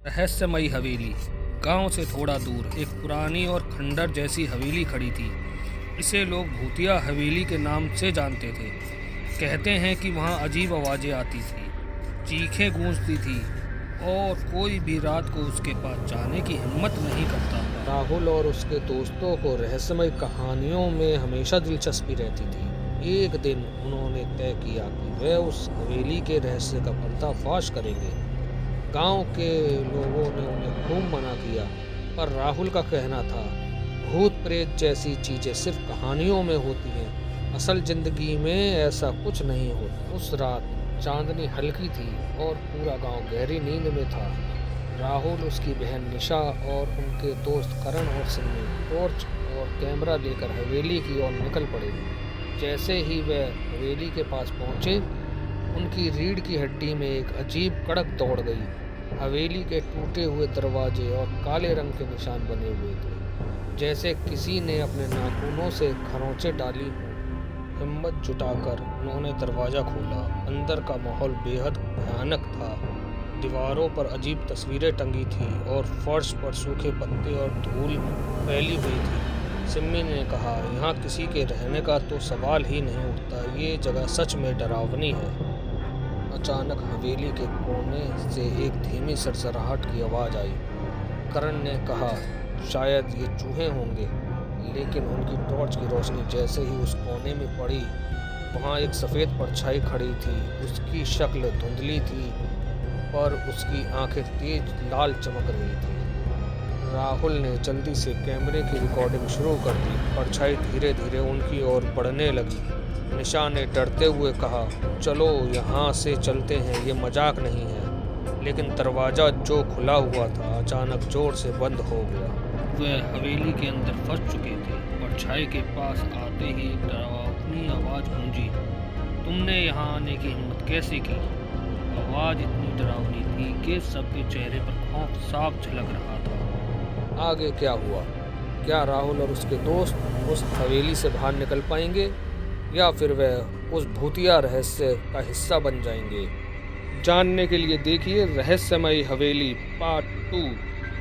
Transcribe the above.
रहस्यमयी हवेली। गांव से थोड़ा दूर एक पुरानी और खंडर जैसी हवेली खड़ी थी। इसे लोग भूतिया हवेली के नाम से जानते थे। कहते हैं कि वहां अजीब आवाज़ें आती थी, चीखें गूंजती थी और कोई भी रात को उसके पास जाने की हिम्मत नहीं करता था। राहुल और उसके दोस्तों को रहस्यमय कहानियों में हमेशा दिलचस्पी रहती थी। एक दिन उन्होंने तय किया कि वे उस हवेली के रहस्य का पर्दाफाश करेंगे। गांव के लोगों ने उन्हें खूब मना किया, पर राहुल का कहना था, भूत प्रेत जैसी चीजें सिर्फ कहानियों में होती हैं, असल जिंदगी में ऐसा कुछ नहीं होता। उस रात चांदनी हल्की थी और पूरा गांव गहरी नींद में था। राहुल, उसकी बहन निशा और उनके दोस्त करण और सिन्नी टॉर्च और कैमरा लेकर हवेली की ओर निकल पड़े। जैसे ही वे हवेली के पास पहुंचे, उनकी रीढ़ की हड्डी में एक अजीब कड़क दौड़ गई। हवेली के टूटे हुए दरवाजे और काले रंग के निशान बने हुए थे, जैसे किसी ने अपने नाखूनों से खरोंचे डाली हों। हिम्मत जुटाकर उन्होंने दरवाज़ा खोला। अंदर का माहौल बेहद भयानक था। दीवारों पर अजीब तस्वीरें टंगी थीं और फर्श पर सूखे पत्ते और धूल फैली हुई थी। सिम्मी ने कहा, यहाँ किसी के रहने का तो सवाल ही नहीं उठता, ये जगह सच में डरावनी है। अचानक हवेली के कोने से एक धीमी सरसराहट की आवाज़ आई। करण ने कहा, शायद ये चूहे होंगे, लेकिन उनकी टॉर्च की रोशनी जैसे ही उस कोने में पड़ी, वहाँ एक सफ़ेद परछाई खड़ी थी। उसकी शक्ल धुंधली थी, पर उसकी आंखें तेज लाल चमक रही थी। राहुल ने जल्दी से कैमरे की रिकॉर्डिंग शुरू कर दी। परछाई धीरे धीरे उनकी ओर बढ़ने लगी। निशा ने डरते हुए कहा, चलो यहाँ से चलते हैं, ये मजाक नहीं है। लेकिन दरवाज़ा जो खुला हुआ था, अचानक जोर से बंद हो गया। वे हवेली के अंदर फंस चुके थे। परछाई के पास आते ही एक डरावनी आवाज़ गूंजी, तुमने यहाँ आने की हिम्मत कैसे की? आवाज़ इतनी डरावनी थी कि सबके चेहरे पर खौफ साफ झलक रहा था। आगे क्या हुआ? क्या राहुल और उसके दोस्त उस हवेली से बाहर निकल पाएंगे, या फिर वह उस भूतिया रहस्य का हिस्सा बन जाएंगे? जानने के लिए देखिए रहस्यमयी हवेली पार्ट 2।